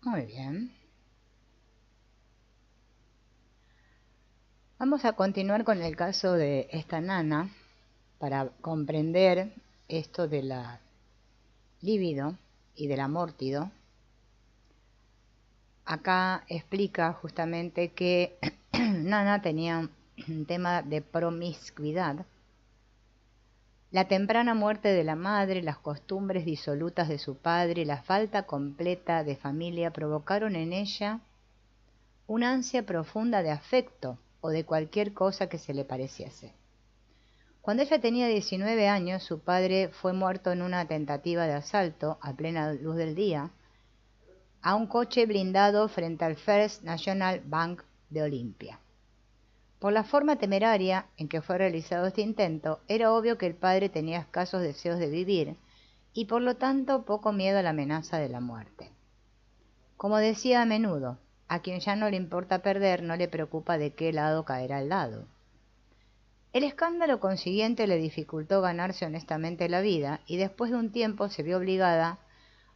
Muy bien. Vamos a continuar con el caso de esta nana para comprender esto de la libido y del amórtido. Acá explica justamente que Nana tenía un tema de promiscuidad. La temprana muerte de la madre, las costumbres disolutas de su padre, la falta completa de familia provocaron en ella una ansia profunda de afecto o de cualquier cosa que se le pareciese. Cuando ella tenía 19 años, su padre fue muerto en una tentativa de asalto a plena luz del día a un coche blindado frente al First National Bank de Olympia. Por la forma temeraria en que fue realizado este intento, era obvio que el padre tenía escasos deseos de vivir y por lo tanto poco miedo a la amenaza de la muerte. Como decía a menudo, a quien ya no le importa perder no le preocupa de qué lado caerá el dado. El escándalo consiguiente le dificultó ganarse honestamente la vida y después de un tiempo se vio obligada,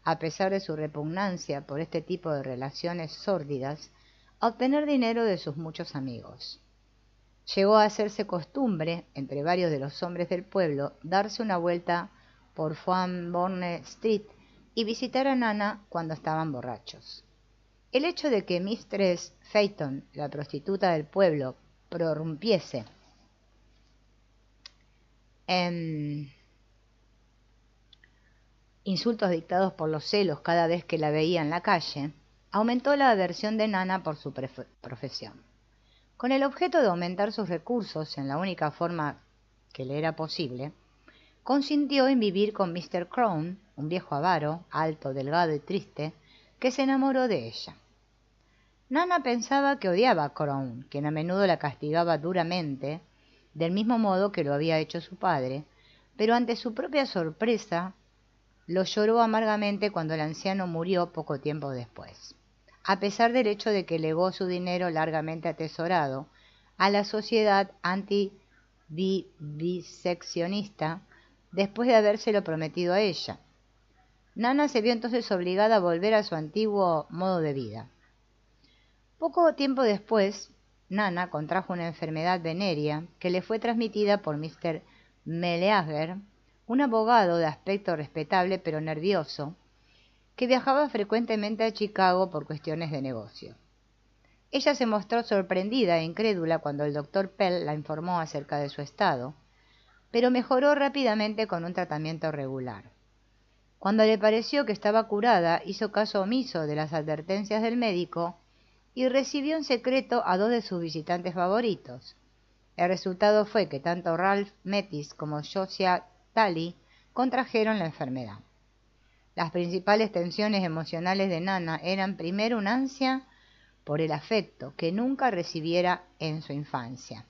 a pesar de su repugnancia por este tipo de relaciones sórdidas, a obtener dinero de sus muchos amigos. Llegó a hacerse costumbre, entre varios de los hombres del pueblo, darse una vuelta por Swanbourne Street y visitar a Nana cuando estaban borrachos. El hecho de que Mistress Phaeton, la prostituta del pueblo, prorrumpiese en insultos dictados por los celos cada vez que la veía en la calle, aumentó la aversión de Nana por su profesión. Con el objeto de aumentar sus recursos en la única forma que le era posible, consintió en vivir con Mr. Crone, un viejo avaro, alto, delgado y triste, que se enamoró de ella. Nana pensaba que odiaba a Crone, quien a menudo la castigaba duramente, del mismo modo que lo había hecho su padre, pero ante su propia sorpresa, lo lloró amargamente cuando el anciano murió poco tiempo después, a pesar del hecho de que legó su dinero largamente atesorado a la sociedad anti-viviseccionista después de habérselo prometido a ella. Nana se vio entonces obligada a volver a su antiguo modo de vida. Poco tiempo después, Nana contrajo una enfermedad venérea que le fue transmitida por Mr. Meleager, un abogado de aspecto respetable pero nervioso, que viajaba frecuentemente a Chicago por cuestiones de negocio. Ella se mostró sorprendida e incrédula cuando el doctor Pell la informó acerca de su estado, pero mejoró rápidamente con un tratamiento regular. Cuando le pareció que estaba curada, hizo caso omiso de las advertencias del médico y recibió en secreto a dos de sus visitantes favoritos. El resultado fue que tanto Ralph Metis como Josiah Talley contrajeron la enfermedad. Las principales tensiones emocionales de Nana eran primero una ansia por el afecto que nunca recibiera en su infancia.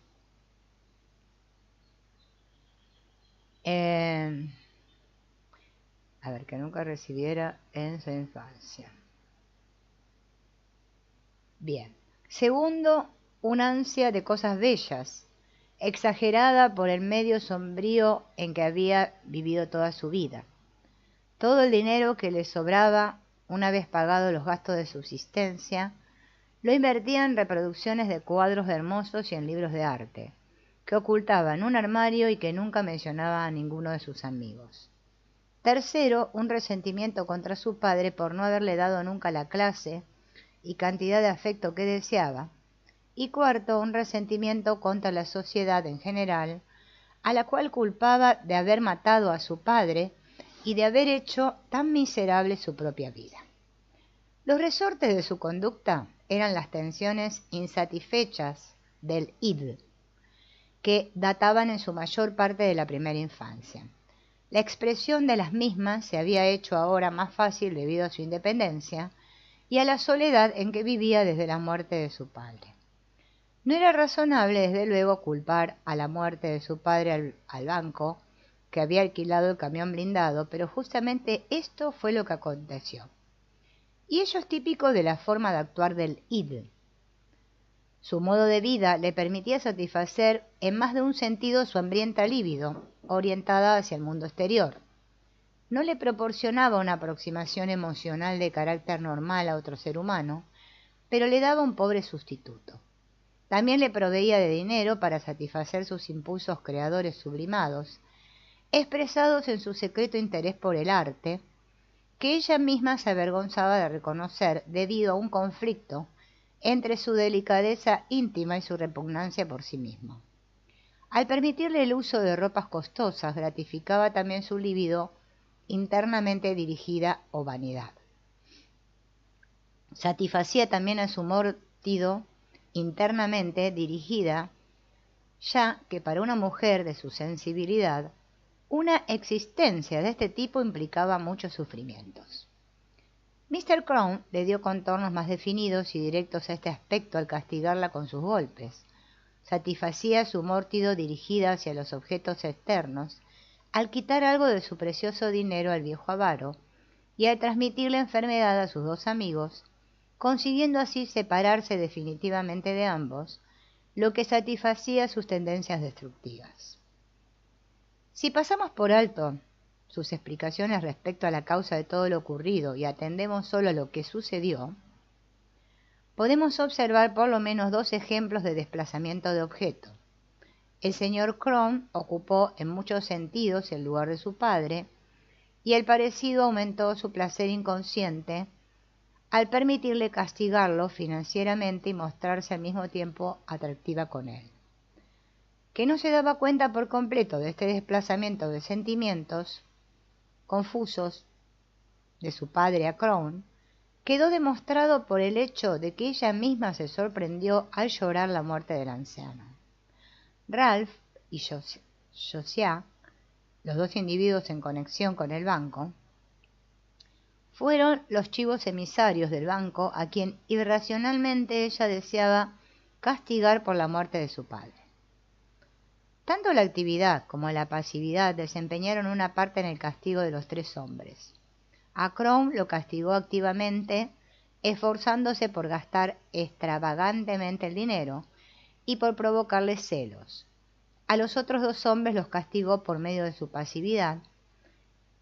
Que nunca recibiera en su infancia. Bien. Segundo, una ansia de cosas bellas, exagerada por el medio sombrío en que había vivido toda su vida. Todo el dinero que le sobraba, una vez pagados los gastos de subsistencia, lo invertía en reproducciones de cuadros hermosos y en libros de arte, que ocultaba en un armario y que nunca mencionaba a ninguno de sus amigos. Tercero, un resentimiento contra su padre por no haberle dado nunca la clase y cantidad de afecto que deseaba. Y cuarto, un resentimiento contra la sociedad en general, a la cual culpaba de haber matado a su padre y de haber hecho tan miserable su propia vida. Los resortes de su conducta eran las tensiones insatisfechas del id, que databan en su mayor parte de la primera infancia. La expresión de las mismas se había hecho ahora más fácil debido a su independencia y a la soledad en que vivía desde la muerte de su padre. No era razonable, desde luego, culpar a la muerte de su padre al banco que había alquilado el camión blindado, pero justamente esto fue lo que aconteció. Y ello es típico de la forma de actuar del id. Su modo de vida le permitía satisfacer en más de un sentido su hambrienta libido, orientada hacia el mundo exterior. no le proporcionaba una aproximación emocional de carácter normal a otro ser humano, pero le daba un pobre sustituto. También le proveía de dinero para satisfacer sus impulsos creadores sublimados, expresados en su secreto interés por el arte, que ella misma se avergonzaba de reconocer debido a un conflicto entre su delicadeza íntima y su repugnancia por sí mismo. Al permitirle el uso de ropas costosas, gratificaba también su libido internamente dirigida o vanidad. Satisfacía también a su mórtido internamente dirigida, ya que para una mujer de su sensibilidad, una existencia de este tipo implicaba muchos sufrimientos. Mr. Crown le dio contornos más definidos y directos a este aspecto al castigarla con sus golpes. Satisfacía su mórtido dirigida hacia los objetos externos, al quitar algo de su precioso dinero al viejo avaro y al transmitir la enfermedad a sus dos amigos, consiguiendo así separarse definitivamente de ambos, lo que satisfacía sus tendencias destructivas. Si pasamos por alto sus explicaciones respecto a la causa de todo lo ocurrido y atendemos solo a lo que sucedió, podemos observar por lo menos dos ejemplos de desplazamiento de objeto. El señor Crown ocupó en muchos sentidos el lugar de su padre, y el parecido aumentó su placer inconsciente al permitirle castigarlo financieramente y mostrarse al mismo tiempo atractiva con él. Que no se daba cuenta por completo de este desplazamiento de sentimientos confusos de su padre a Crown, quedó demostrado por el hecho de que ella misma se sorprendió al llorar la muerte del anciano. Ralph y Josiah, los dos individuos en conexión con el banco, fueron los chivos emisarios del banco a quien irracionalmente ella deseaba castigar por la muerte de su padre. Tanto la actividad como la pasividad desempeñaron una parte en el castigo de los tres hombres. A Crown lo castigó activamente, esforzándose por gastar extravagantemente el dinero y por provocarle celos. A los otros dos hombres los castigó por medio de su pasividad,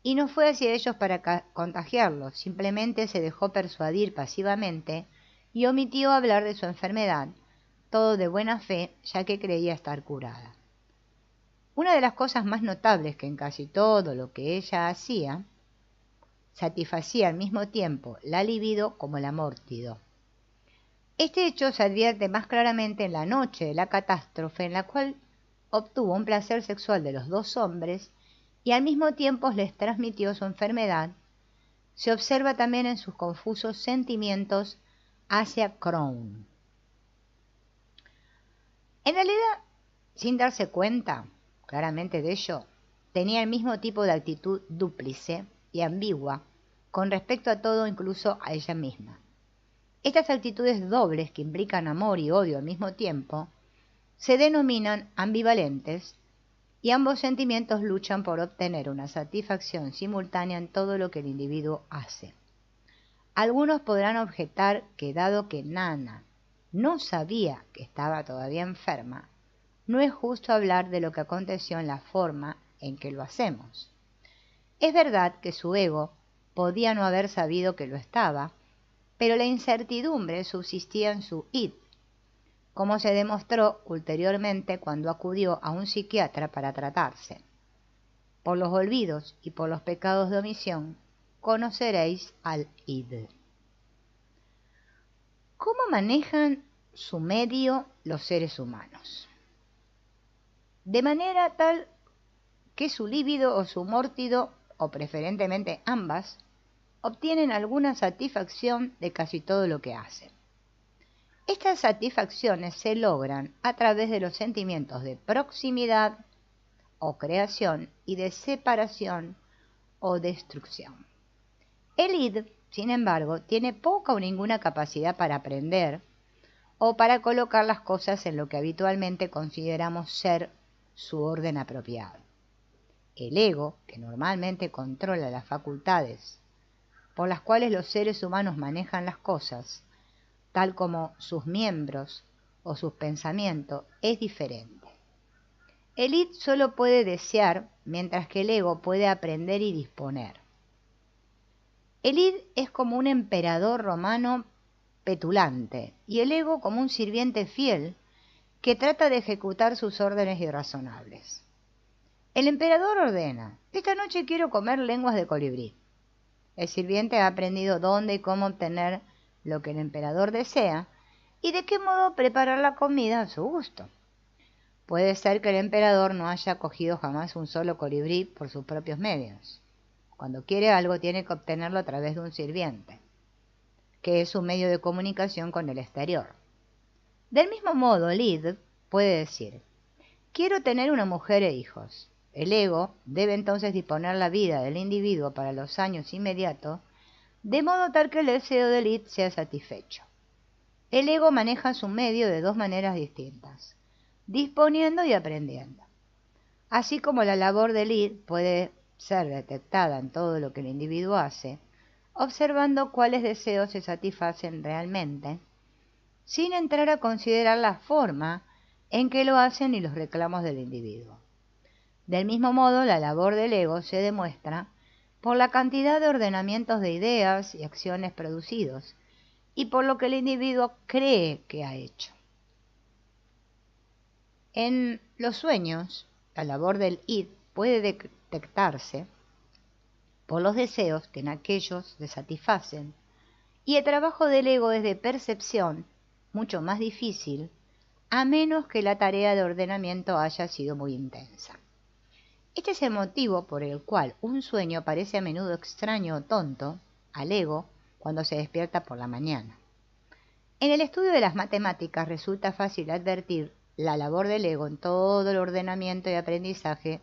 y no fue hacia ellos para contagiarlos, simplemente se dejó persuadir pasivamente y omitió hablar de su enfermedad, todo de buena fe, ya que creía estar curada. Una de las cosas más notables que en casi todo lo que ella hacía, satisfacía al mismo tiempo la libido como el amórtido. Este hecho se advierte más claramente en la noche de la catástrofe, en la cual obtuvo un placer sexual de los dos hombres y al mismo tiempo les transmitió su enfermedad. Se observa también en sus confusos sentimientos hacia Crown. En realidad, sin darse cuenta claramente de ello, tenía el mismo tipo de actitud dúplice y ambigua con respecto a todo, incluso a ella misma. Estas actitudes dobles que implican amor y odio al mismo tiempo se denominan ambivalentes, y ambos sentimientos luchan por obtener una satisfacción simultánea en todo lo que el individuo hace. Algunos podrán objetar que dado que Nana no sabía que estaba todavía enferma, no es justo hablar de lo que aconteció en la forma en que lo hacemos. Es verdad que su ego podía no haber sabido que lo estaba, pero la incertidumbre subsistía en su id, como se demostró ulteriormente cuando acudió a un psiquiatra para tratarse. Por los olvidos y por los pecados de omisión conoceréis al id. ¿Cómo manejan su medio los seres humanos? De manera tal que su líbido o su mórtido, o preferentemente ambas, obtienen alguna satisfacción de casi todo lo que hacen. Estas satisfacciones se logran a través de los sentimientos de proximidad o creación y de separación o destrucción. El id, sin embargo, tiene poca o ninguna capacidad para aprender o para colocar las cosas en lo que habitualmente consideramos ser su orden apropiado. El ego, que normalmente controla las facultades por las cuales los seres humanos manejan las cosas, tal como sus miembros o sus pensamientos, es diferente. El id solo puede desear, mientras que el ego puede aprender y disponer. El id es como un emperador romano petulante y el ego como un sirviente fiel que trata de ejecutar sus órdenes irrazonables. El emperador ordena: esta noche quiero comer lenguas de colibrí. El sirviente ha aprendido dónde y cómo obtener lo que el emperador desea y de qué modo preparar la comida a su gusto. Puede ser que el emperador no haya cogido jamás un solo colibrí por sus propios medios. Cuando quiere algo tiene que obtenerlo a través de un sirviente, que es un medio de comunicación con el exterior. Del mismo modo, el id puede decir: quiero tener una mujer e hijos. El ego debe entonces disponer la vida del individuo para los años inmediatos, de modo tal que el deseo del id sea satisfecho. El ego maneja su medio de dos maneras distintas: disponiendo y aprendiendo. Así como la labor del id puede ser detectada en todo lo que el individuo hace, observando cuáles deseos se satisfacen realmente, sin entrar a considerar la forma en que lo hacen y los reclamos del individuo. Del mismo modo, la labor del ego se demuestra por la cantidad de ordenamientos de ideas y acciones producidos, y por lo que el individuo cree que ha hecho. En los sueños, la labor del id puede detectarse por los deseos que en aquellos se satisfacen, y el trabajo del ego es de percepción mucho más difícil, a menos que la tarea de ordenamiento haya sido muy intensa. Este es el motivo por el cual un sueño parece a menudo extraño o tonto al ego cuando se despierta por la mañana. En el estudio de las matemáticas resulta fácil advertir la labor del ego en todo el ordenamiento y aprendizaje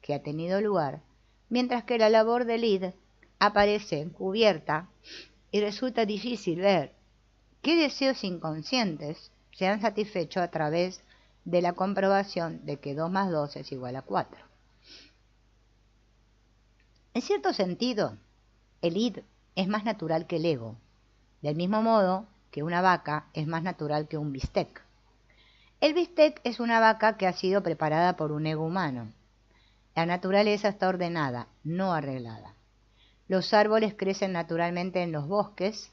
que ha tenido lugar, mientras que la labor del id aparece encubierta y resulta difícil ver qué deseos inconscientes se han satisfecho a través de la comprobación de que 2 más 2 es igual a 4. En cierto sentido, el id es más natural que el ego, del mismo modo que una vaca es más natural que un bistec. El bistec es una vaca que ha sido preparada por un ego humano. La naturaleza está ordenada, no arreglada. Los árboles crecen naturalmente en los bosques.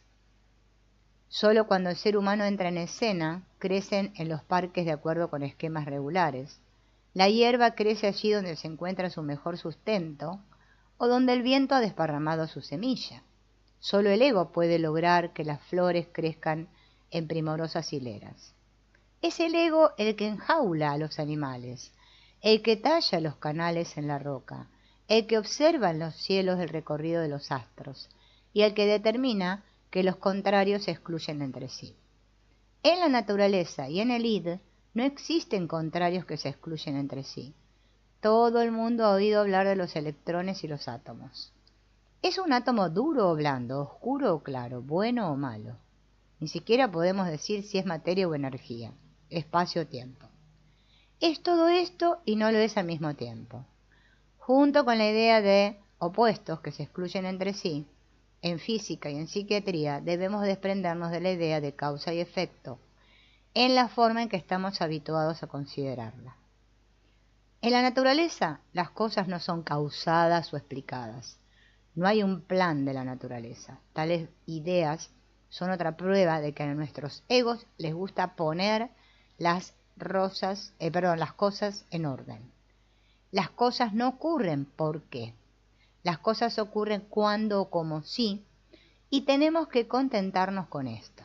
Solo cuando el ser humano entra en escena, crecen en los parques de acuerdo con esquemas regulares. La hierba crece allí donde se encuentra su mejor sustento o donde el viento ha desparramado su semilla. Solo el ego puede lograr que las flores crezcan en primorosas hileras. Es el ego el que enjaula a los animales, el que talla los canales en la roca, el que observa en los cielos el recorrido de los astros y el que determina que los contrarios se excluyen entre sí. En la naturaleza y en el id no existen contrarios que se excluyen entre sí. Todo el mundo ha oído hablar de los electrones y los átomos. ¿Es un átomo duro o blando, oscuro o claro, bueno o malo? Ni siquiera podemos decir si es materia o energía, espacio o tiempo. Es todo esto y no lo es al mismo tiempo. Junto con la idea de opuestos que se excluyen entre sí, en física y en psiquiatría debemos desprendernos de la idea de causa y efecto, en la forma en que estamos habituados a considerarla. En la naturaleza, las cosas no son causadas o explicadas. No hay un plan de la naturaleza. Tales ideas son otra prueba de que a nuestros egos les gusta poner las cosas en orden. Las cosas no ocurren ¿por qué? Las cosas ocurren cuando o como sí, y tenemos que contentarnos con esto.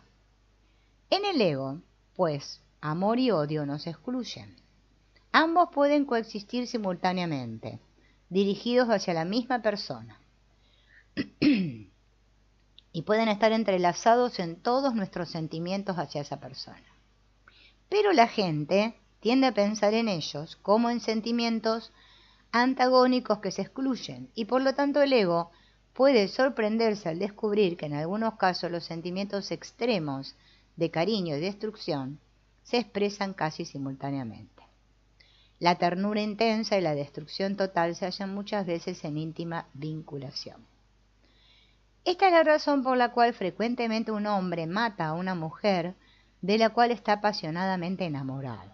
En el ego, pues, amor y odio no se excluyen. Ambos pueden coexistir simultáneamente, dirigidos hacia la misma persona. Y pueden estar entrelazados en todos nuestros sentimientos hacia esa persona. Pero la gente tiende a pensar en ellos como en sentimientos antagónicos que se excluyen, y por lo tanto el ego puede sorprenderse al descubrir que en algunos casos los sentimientos extremos de cariño y destrucción se expresan casi simultáneamente. La ternura intensa y la destrucción total se hallan muchas veces en íntima vinculación. Esta es la razón por la cual frecuentemente un hombre mata a una mujer de la cual está apasionadamente enamorado.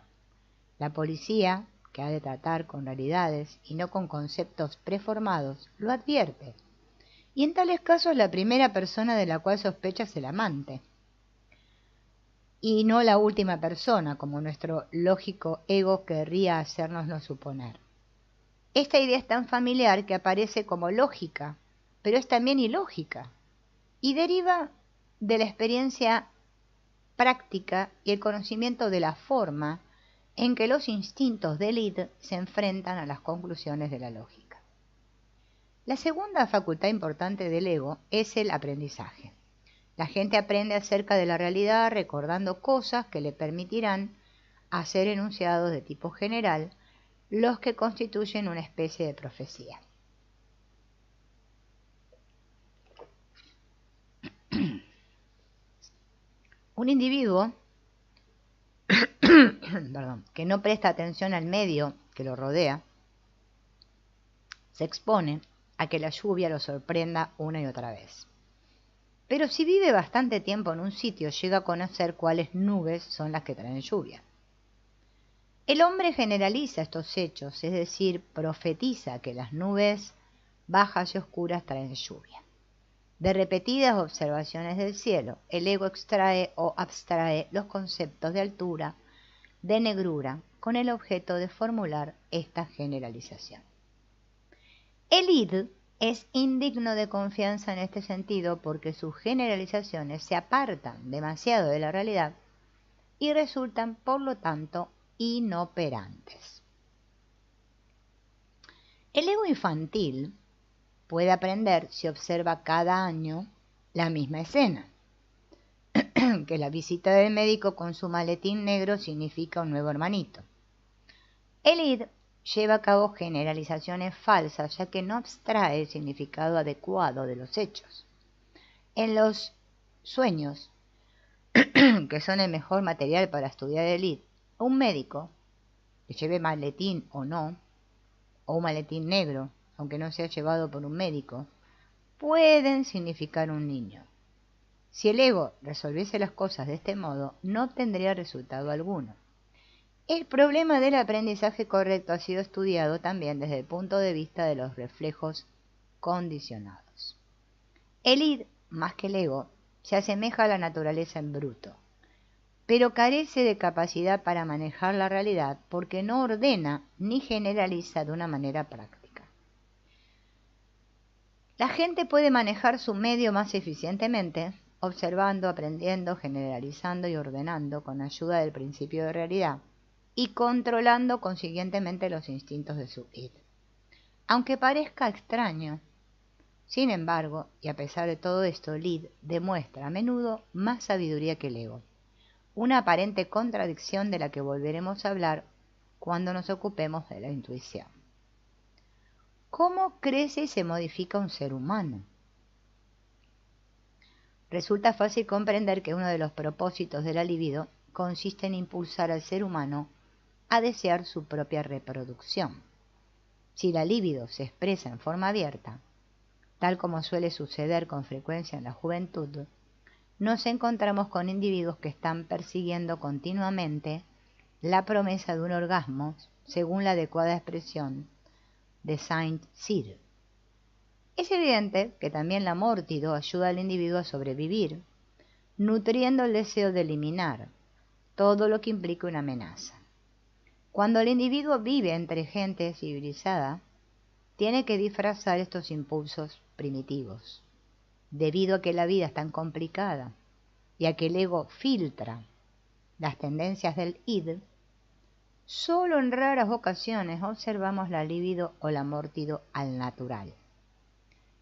La policía que ha de tratar con realidades y no con conceptos preformados, lo advierte. Y en tales casos la primera persona de la cual sospecha es el amante, y no la última persona, como nuestro lógico ego querría hacérnoslo suponer. Esta idea es tan familiar que aparece como lógica, pero es también ilógica, y deriva de la experiencia práctica y el conocimiento de la forma en que los instintos del id se enfrentan a las conclusiones de la lógica. La segunda facultad importante del ego es el aprendizaje. La gente aprende acerca de la realidad recordando cosas que le permitirán hacer enunciados de tipo general, los que constituyen una especie de profecía. Un individuo que no presta atención al medio que lo rodea se expone a que la lluvia lo sorprenda una y otra vez. Pero si vive bastante tiempo en un sitio, llega a conocer cuáles nubes son las que traen lluvia. El hombre generaliza estos hechos, es decir, profetiza que las nubes bajas y oscuras traen lluvia. De repetidas observaciones del cielo, el ego extrae o abstrae los conceptos de altura, de negrura, con el objeto de formular esta generalización. El id es indigno de confianza en este sentido porque sus generalizaciones se apartan demasiado de la realidad y resultan, por lo tanto, inoperantes. El ego infantil puede aprender si observa cada año la misma escena, que la visita del médico con su maletín negro significa un nuevo hermanito. El id lleva a cabo generalizaciones falsas, ya que no abstrae el significado adecuado de los hechos. En los sueños, que son el mejor material para estudiar el id, un médico, que lleve maletín o no, o un maletín negro, aunque no sea llevado por un médico, pueden significar un niño. Si el ego resolviese las cosas de este modo, no tendría resultado alguno. El problema del aprendizaje correcto ha sido estudiado también desde el punto de vista de los reflejos condicionados. El id, más que el ego, se asemeja a la naturaleza en bruto, pero carece de capacidad para manejar la realidad porque no ordena ni generaliza de una manera práctica. La gente puede manejar su medio más eficientemente observando, aprendiendo, generalizando y ordenando con ayuda del principio de realidad y controlando consiguientemente los instintos de su id. Aunque parezca extraño, sin embargo, y a pesar de todo esto, el id demuestra a menudo más sabiduría que el ego, una aparente contradicción de la que volveremos a hablar cuando nos ocupemos de la intuición. ¿Cómo crece y se modifica un ser humano? Resulta fácil comprender que uno de los propósitos de la libido consiste en impulsar al ser humano a desear su propia reproducción. Si la libido se expresa en forma abierta, tal como suele suceder con frecuencia en la juventud, nos encontramos con individuos que están persiguiendo continuamente la promesa de un orgasmo según la adecuada expresión de Saint-Cyr. Es evidente que también la mórtido ayuda al individuo a sobrevivir, nutriendo el deseo de eliminar todo lo que implique una amenaza. Cuando el individuo vive entre gente civilizada, tiene que disfrazar estos impulsos primitivos. Debido a que la vida es tan complicada y a que el ego filtra las tendencias del id, solo en raras ocasiones observamos la libido o la mórtido al natural.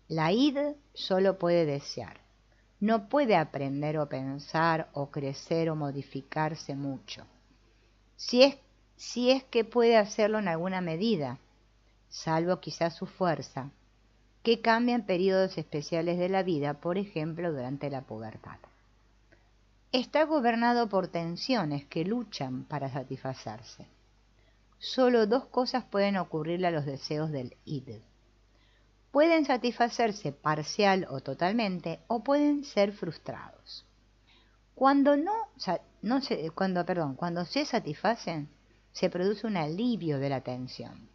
La id solo puede desear, no puede aprender o pensar o crecer o modificarse mucho. Si es que puede hacerlo en alguna medida, salvo quizás su fuerza, que cambia en periodos especiales de la vida, por ejemplo durante la pubertad. Está gobernado por tensiones que luchan para satisfacerse. Solo dos cosas pueden ocurrirle a los deseos del id. Pueden satisfacerse parcial o totalmente, o pueden ser frustrados. Cuando se satisfacen, se produce un alivio de la tensión,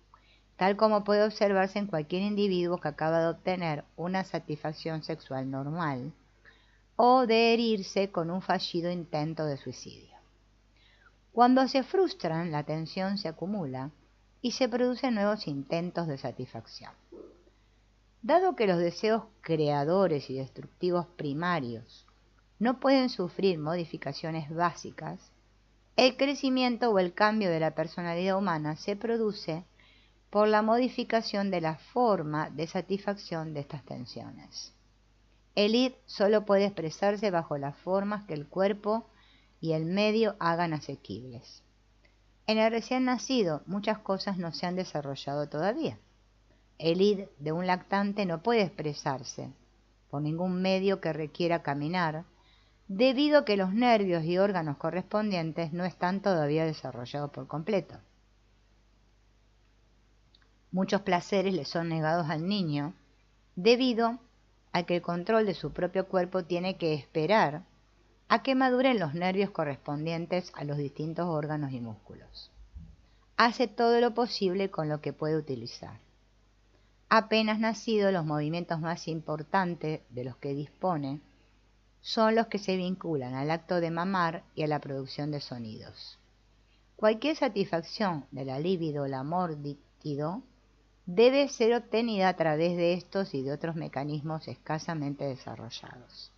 tal como puede observarse en cualquier individuo que acaba de obtener una satisfacción sexual normal o de herirse con un fallido intento de suicidio. Cuando se frustran, la tensión se acumula y se producen nuevos intentos de satisfacción. Dado que los deseos creadores y destructivos primarios no pueden sufrir modificaciones básicas, el crecimiento o el cambio de la personalidad humana se produce por la modificación de la forma de satisfacción de estas tensiones. El id solo puede expresarse bajo las formas que el cuerpo y el medio hagan asequibles. En el recién nacido, muchas cosas no se han desarrollado todavía. El id de un lactante no puede expresarse por ningún medio que requiera caminar, debido a que los nervios y órganos correspondientes no están todavía desarrollados por completo. Muchos placeres le son negados al niño debido a que el control de su propio cuerpo tiene que esperar a que maduren los nervios correspondientes a los distintos órganos y músculos. Hace todo lo posible con lo que puede utilizar. Apenas nacido, los movimientos más importantes de los que dispone son los que se vinculan al acto de mamar y a la producción de sonidos. Cualquier satisfacción de la libido o el amor líquido debe ser obtenida a través de estos y de otros mecanismos escasamente desarrollados.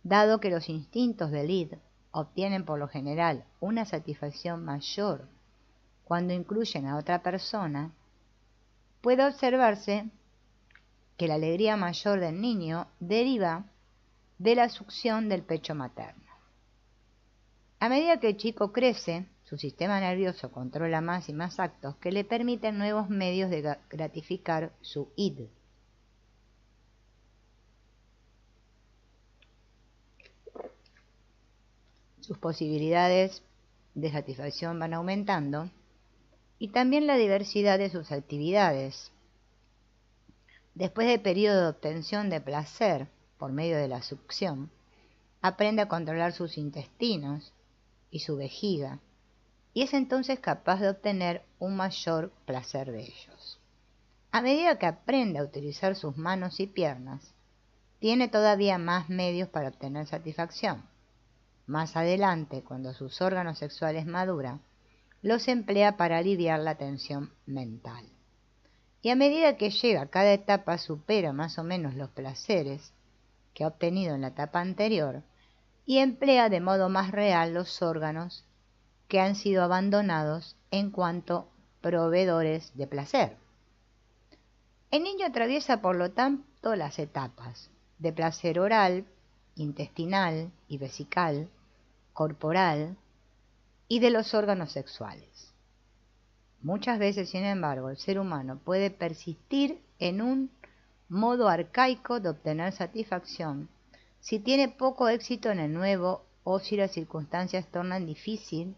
Dado que los instintos del id obtienen por lo general una satisfacción mayor cuando incluyen a otra persona, puede observarse que la alegría mayor del niño deriva de la succión del pecho materno. A medida que el chico crece, su sistema nervioso controla más y más actos que le permiten nuevos medios de gratificar su id. Sus posibilidades de satisfacción van aumentando y también la diversidad de sus actividades. Después del periodo de obtención de placer por medio de la succión, aprende a controlar sus intestinos y su vejiga, y es entonces capaz de obtener un mayor placer de ellos. A medida que aprende a utilizar sus manos y piernas, tiene todavía más medios para obtener satisfacción. Más adelante, cuando sus órganos sexuales maduran, los emplea para aliviar la tensión mental. Y a medida que llega a cada etapa supera más o menos los placeres que ha obtenido en la etapa anterior y emplea de modo más real los órganos que han sido abandonados en cuanto proveedores de placer. El niño atraviesa por lo tanto las etapas de placer oral, intestinal y vesical, corporal y de los órganos sexuales. Muchas veces, sin embargo, el ser humano puede persistir en un modo arcaico de obtener satisfacción si tiene poco éxito en el nuevo o si las circunstancias tornan difícil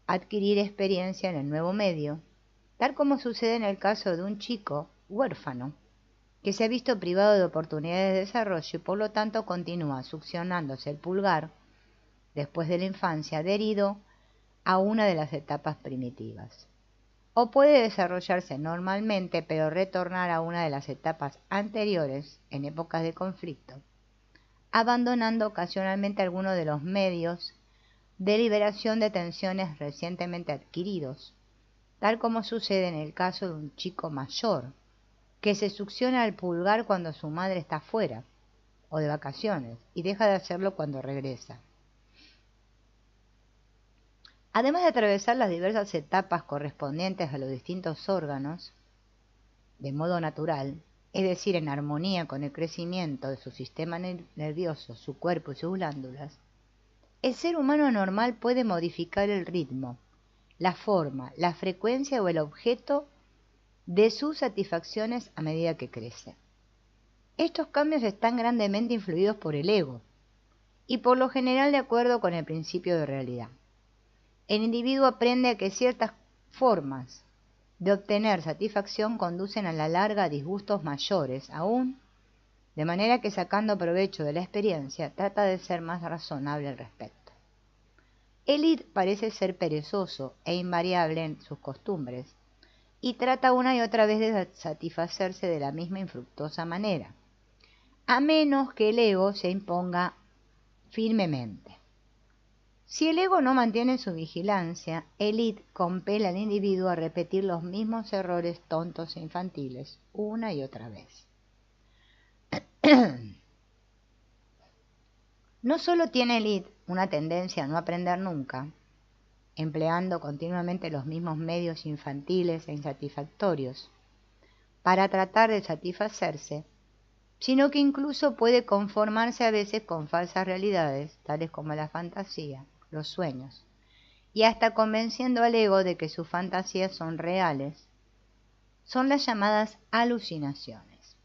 adquirir experiencia en el nuevo medio, tal como sucede en el caso de un chico huérfano que se ha visto privado de oportunidades de desarrollo y por lo tanto continúa succionándose el pulgar después de la infancia adherido a una de las etapas primitivas. O puede desarrollarse normalmente pero retornar a una de las etapas anteriores en épocas de conflicto, abandonando ocasionalmente algunos de los medios de liberación de tensiones recientemente adquiridos, tal como sucede en el caso de un chico mayor que se succiona el pulgar cuando su madre está fuera o de vacaciones y deja de hacerlo cuando regresa. Además de atravesar las diversas etapas correspondientes a los distintos órganos, de modo natural, es decir, en armonía con el crecimiento de su sistema nervioso, su cuerpo y sus glándulas, el ser humano normal puede modificar el ritmo, la forma, la frecuencia o el objeto de sus satisfacciones a medida que crece. Estos cambios están grandemente influidos por el ego y por lo general de acuerdo con el principio de realidad. El individuo aprende a que ciertas formas de obtener satisfacción conducen a la larga a disgustos mayores aún, de manera que sacando provecho de la experiencia trata de ser más razonable al respecto. El id parece ser perezoso e invariable en sus costumbres, y trata una y otra vez de satisfacerse de la misma infructuosa manera, a menos que el ego se imponga firmemente. Si el ego no mantiene su vigilancia, el id compele al individuo a repetir los mismos errores tontos e infantiles una y otra vez. No solo tiene el id una tendencia a no aprender nunca, empleando continuamente los mismos medios infantiles e insatisfactorios para tratar de satisfacerse, sino que incluso puede conformarse a veces con falsas realidades, tales como la fantasía, los sueños, y hasta convenciendo al ego de que sus fantasías son reales. Son las llamadas alucinaciones.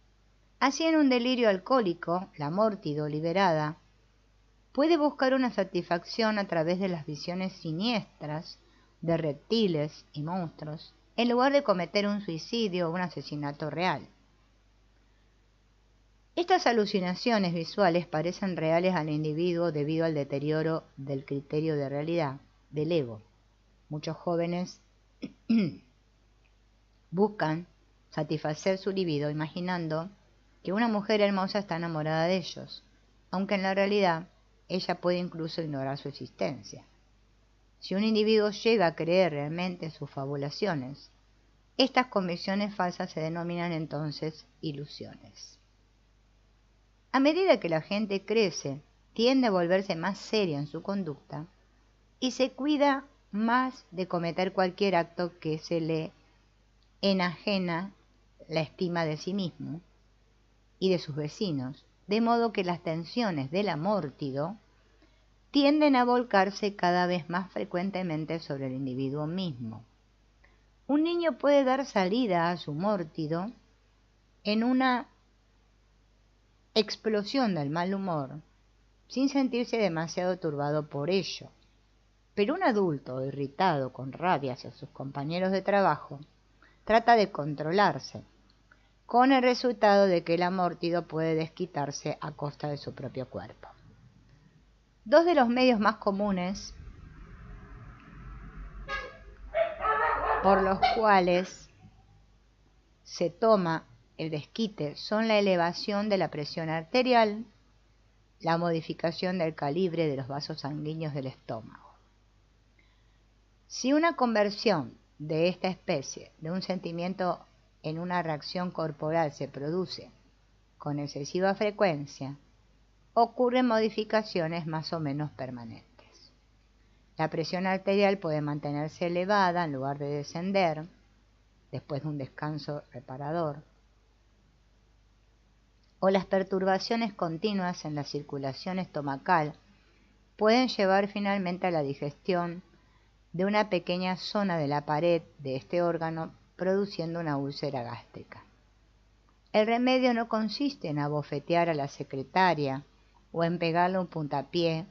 Así, en un delirio alcohólico, la mórtido liberada puede buscar una satisfacción a través de las visiones siniestras de reptiles y monstruos, en lugar de cometer un suicidio o un asesinato real. Estas alucinaciones visuales parecen reales al individuo debido al deterioro del criterio de realidad del ego. Muchos jóvenes buscan satisfacer su libido imaginando que una mujer hermosa está enamorada de ellos, aunque en la realidad ella puede incluso ignorar su existencia. Si un individuo llega a creer realmente sus fabulaciones, estas convicciones falsas se denominan entonces ilusiones. A medida que la gente crece, tiende a volverse más seria en su conducta y se cuida más de cometer cualquier acto que se le enajena la estima de sí mismo y de sus vecinos, de modo que las tensiones del amórtido tienden a volcarse cada vez más frecuentemente sobre el individuo mismo. Un niño puede dar salida a su mórtido en una explosión del mal humor, sin sentirse demasiado turbado por ello. Pero un adulto irritado con rabia hacia sus compañeros de trabajo trata de controlarse, con el resultado de que el amórtido puede desquitarse a costa de su propio cuerpo. Dos de los medios más comunes por los cuales se toma el desquite son la elevación de la presión arterial, la modificación del calibre de los vasos sanguíneos del estómago. Si una conversión de esta especie de un sentimiento en una reacción corporal se produce con excesiva frecuencia, ocurren modificaciones más o menos permanentes. La presión arterial puede mantenerse elevada en lugar de descender después de un descanso reparador, o las perturbaciones continuas en la circulación estomacal pueden llevar finalmente a la digestión de una pequeña zona de la pared de este órgano, produciendo una úlcera gástrica. El remedio no consiste en abofetear a la secretaria o en pegarle un puntapié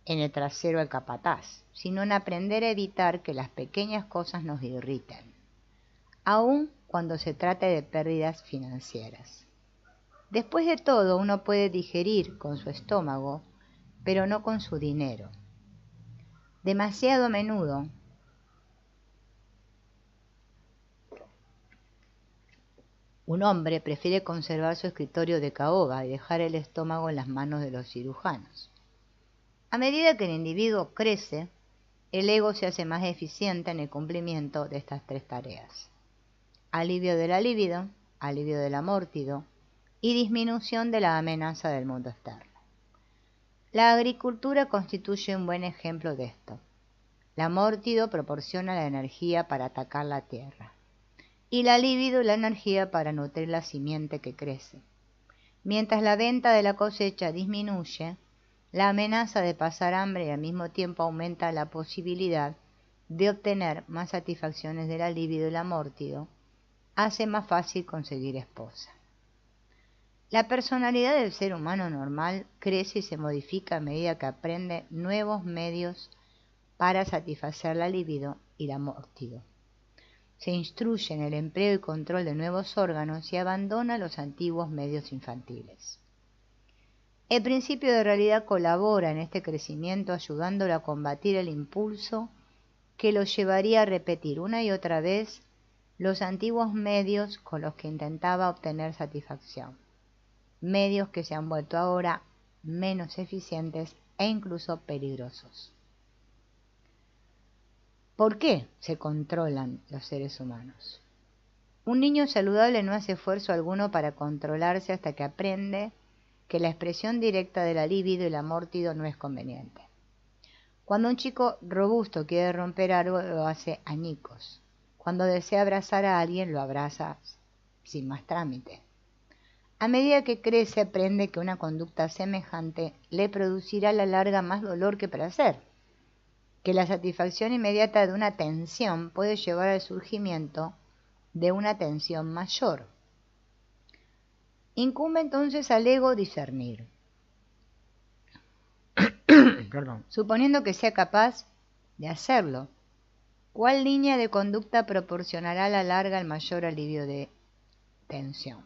en el trasero al capataz, sino en aprender a evitar que las pequeñas cosas nos irriten, aun cuando se trate de pérdidas financieras. Después de todo, uno puede digerir con su estómago, pero no con su dinero. Demasiado a menudo, un hombre prefiere conservar su escritorio de caoba y dejar el estómago en las manos de los cirujanos. A medida que el individuo crece, el ego se hace más eficiente en el cumplimiento de estas tres tareas: alivio de la libido, alivio del amórtido y disminución de la amenaza del mundo externo. La agricultura constituye un buen ejemplo de esto. El amórtido proporciona la energía para atacar la tierra, y la libido la energía para nutrir la simiente que crece. Mientras la venta de la cosecha disminuye, la amenaza de pasar hambre y al mismo tiempo aumenta la posibilidad de obtener más satisfacciones de la libido y el amórtido, hace más fácil conseguir esposa. La personalidad del ser humano normal crece y se modifica a medida que aprende nuevos medios para satisfacer la libido y el amórtido. Se instruye en el empleo y control de nuevos órganos y abandona los antiguos medios infantiles. El principio de realidad colabora en este crecimiento ayudándolo a combatir el impulso que lo llevaría a repetir una y otra vez los antiguos medios con los que intentaba obtener satisfacción, medios que se han vuelto ahora menos eficientes e incluso peligrosos. ¿Por qué se controlan los seres humanos? Un niño saludable no hace esfuerzo alguno para controlarse hasta que aprende que la expresión directa de la libido y la amórtido no es conveniente. Cuando un chico robusto quiere romper algo, lo hace añicos. Cuando desea abrazar a alguien, lo abraza sin más trámite. A medida que crece, aprende que una conducta semejante le producirá a la larga más dolor que placer, que la satisfacción inmediata de una tensión puede llevar al surgimiento de una tensión mayor. Incumbe entonces al ego discernir. Suponiendo que sea capaz de hacerlo, ¿cuál línea de conducta proporcionará a la larga el mayor alivio de tensión?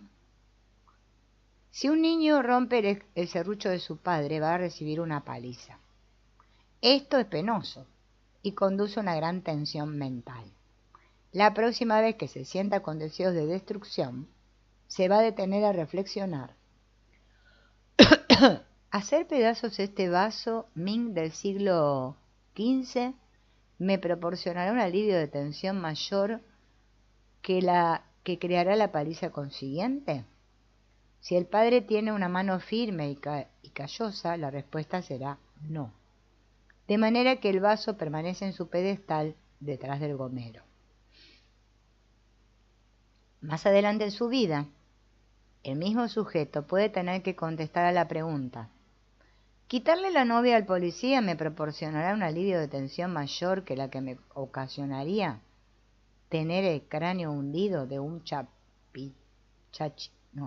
Si un niño rompe el serrucho de su padre, va a recibir una paliza. Esto es penoso y conduce a una gran tensión mental. La próxima vez que se sienta con deseos de destrucción, se va a detener a reflexionar. Hacer pedazos este vaso Ming del siglo XV me proporcionará un alivio de tensión mayor que la que creará la paliza consiguiente. Si el padre tiene una mano firme y callosa, la respuesta será no. De manera que el vaso permanece en su pedestal detrás del gomero. Más adelante en su vida, el mismo sujeto puede tener que contestar a la pregunta: ¿quitarle la novia al policía me proporcionará un alivio de tensión mayor que la que me ocasionaría tener el cráneo hundido de un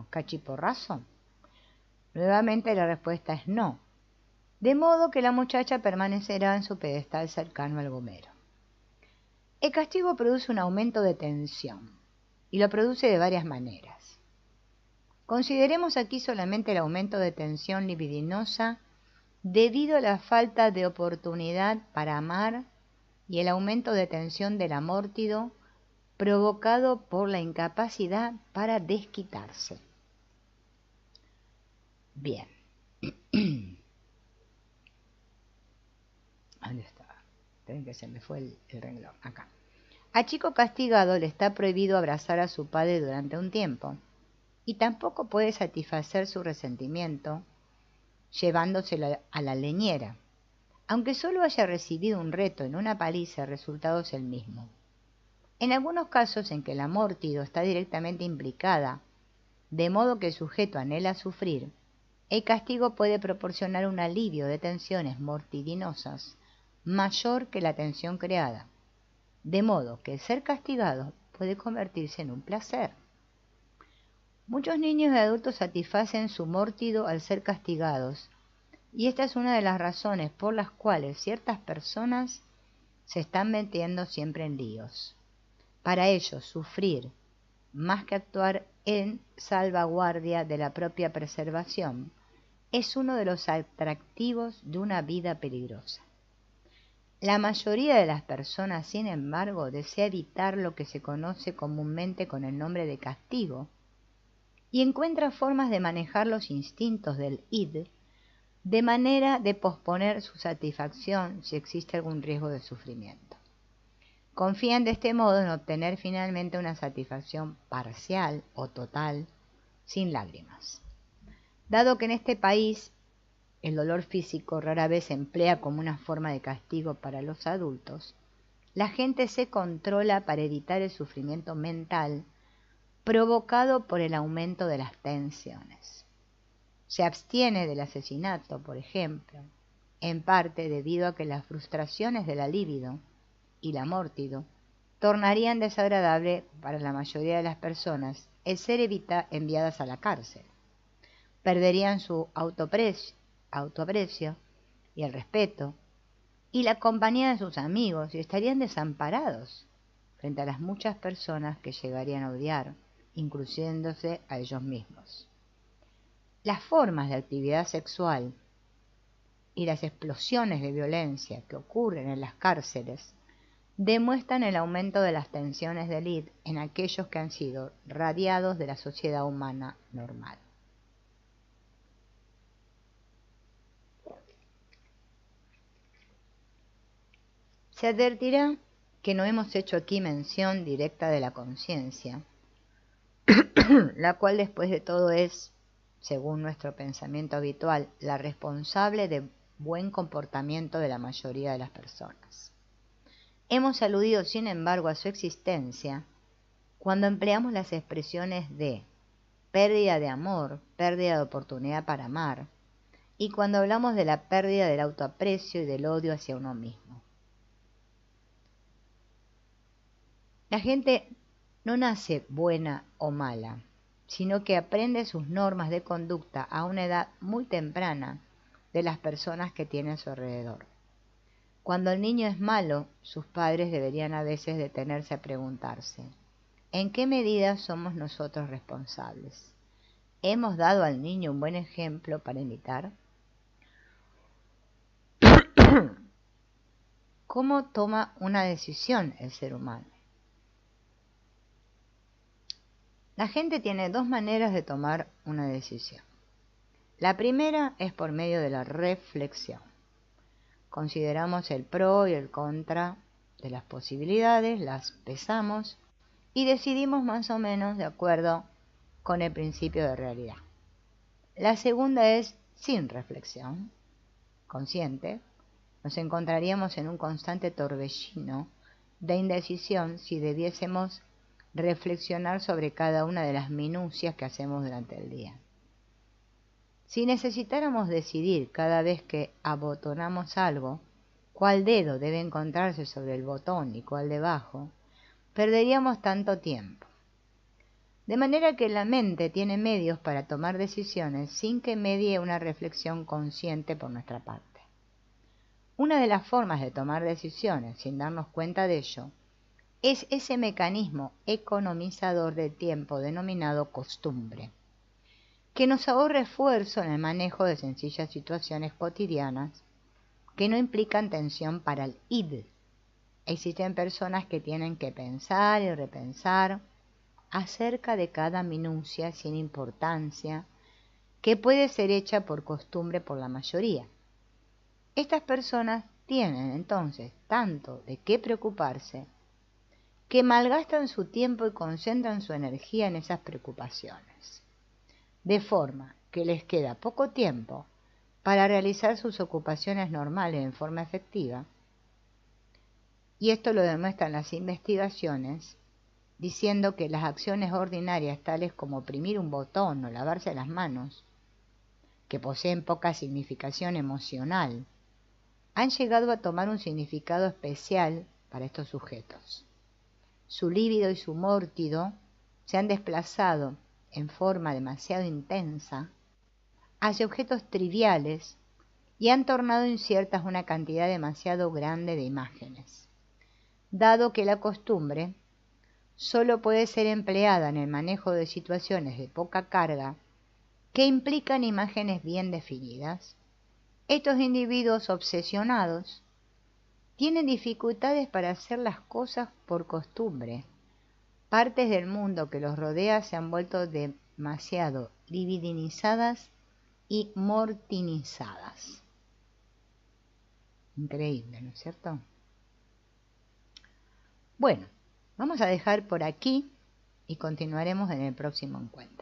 cachiporrazo? Nuevamente la respuesta es no, de modo que la muchacha permanecerá en su pedestal cercano al gomero. El castigo produce un aumento de tensión, y lo produce de varias maneras. Consideremos aquí solamente el aumento de tensión libidinosa debido a la falta de oportunidad para amar y el aumento de tensión del amórtido provocado por la incapacidad para desquitarse. Bien. ¿Dónde estaba? Esperen que se me fue el renglón. Acá. A chico castigado le está prohibido abrazar a su padre durante un tiempo, y tampoco puede satisfacer su resentimiento llevándoselo a la leñera. Aunque solo haya recibido un reto en una paliza, el resultado es el mismo. En algunos casos en que la amórtido está directamente implicada, de modo que el sujeto anhela sufrir, el castigo puede proporcionar un alivio de tensiones mortidinosas mayor que la tensión creada, de modo que el ser castigado puede convertirse en un placer. Muchos niños y adultos satisfacen su mórtido al ser castigados, y esta es una de las razones por las cuales ciertas personas se están metiendo siempre en líos. Para ellos, sufrir, más que actuar en salvaguardia de la propia preservación, es uno de los atractivos de una vida peligrosa. La mayoría de las personas, sin embargo, desea evitar lo que se conoce comúnmente con el nombre de castigo y encuentra formas de manejar los instintos del id de manera de posponer su satisfacción si existe algún riesgo de sufrimiento. Confían de este modo en obtener finalmente una satisfacción parcial o total, sin lágrimas. Dado que en este país el dolor físico rara vez se emplea como una forma de castigo para los adultos, la gente se controla para evitar el sufrimiento mental provocado por el aumento de las tensiones. Se abstiene del asesinato, por ejemplo, en parte debido a que las frustraciones de la libido y la amórtido tornarían desagradable para la mayoría de las personas el ser enviadas a la cárcel. Perderían su autoaprecio y el respeto y la compañía de sus amigos y estarían desamparados frente a las muchas personas que llegarían a odiar, incluyéndose a ellos mismos. Las formas de actividad sexual y las explosiones de violencia que ocurren en las cárceles demuestran el aumento de las tensiones de élite en aquellos que han sido radiados de la sociedad humana normal. Se advertirá que no hemos hecho aquí mención directa de la conciencia, la cual después de todo es, según nuestro pensamiento habitual, la responsable de buen comportamiento de la mayoría de las personas. Hemos aludido, sin embargo, a su existencia cuando empleamos las expresiones de pérdida de amor, pérdida de oportunidad para amar, y cuando hablamos de la pérdida del autoaprecio y del odio hacia uno mismo. La gente no nace buena o mala, sino que aprende sus normas de conducta a una edad muy temprana de las personas que tiene a su alrededor. Cuando el niño es malo, sus padres deberían a veces detenerse a preguntarse, ¿en qué medida somos nosotros responsables? ¿Hemos dado al niño un buen ejemplo para imitar? ¿Cómo toma una decisión el ser humano? La gente tiene dos maneras de tomar una decisión. La primera es por medio de la reflexión. Consideramos el pro y el contra de las posibilidades, las pesamos y decidimos más o menos de acuerdo con el principio de realidad. La segunda es sin reflexión consciente. Nos encontraríamos en un constante torbellino de indecisión si debiésemos reflexionar sobre cada una de las minucias que hacemos durante el día. Si necesitáramos decidir cada vez que abotonamos algo, cuál dedo debe encontrarse sobre el botón y cuál debajo, perderíamos tanto tiempo. De manera que la mente tiene medios para tomar decisiones sin que medie una reflexión consciente por nuestra parte. Una de las formas de tomar decisiones sin darnos cuenta de ello es ese mecanismo economizador de tiempo denominado costumbre, que nos ahorra esfuerzo en el manejo de sencillas situaciones cotidianas que no implican tensión para el id. Existen personas que tienen que pensar y repensar acerca de cada minucia sin importancia que puede ser hecha por costumbre por la mayoría. Estas personas tienen entonces tanto de qué preocuparse que malgastan su tiempo y concentran su energía en esas preocupaciones, de forma que les queda poco tiempo para realizar sus ocupaciones normales en forma efectiva, y esto lo demuestran las investigaciones, diciendo que las acciones ordinarias tales como oprimir un botón o lavarse las manos, que poseen poca significación emocional, han llegado a tomar un significado especial para estos sujetos. Su líbido y su mórtido se han desplazado en forma demasiado intensa hacia objetos triviales y han tornado inciertas una cantidad demasiado grande de imágenes, dado que la costumbre solo puede ser empleada en el manejo de situaciones de poca carga que implican imágenes bien definidas. Estos individuos obsesionados tienen dificultades para hacer las cosas por costumbre. Partes del mundo que los rodea se han vuelto demasiado libidinizadas y mortinizadas. Increíble, ¿no es cierto? Bueno, vamos a dejar por aquí y continuaremos en el próximo encuentro.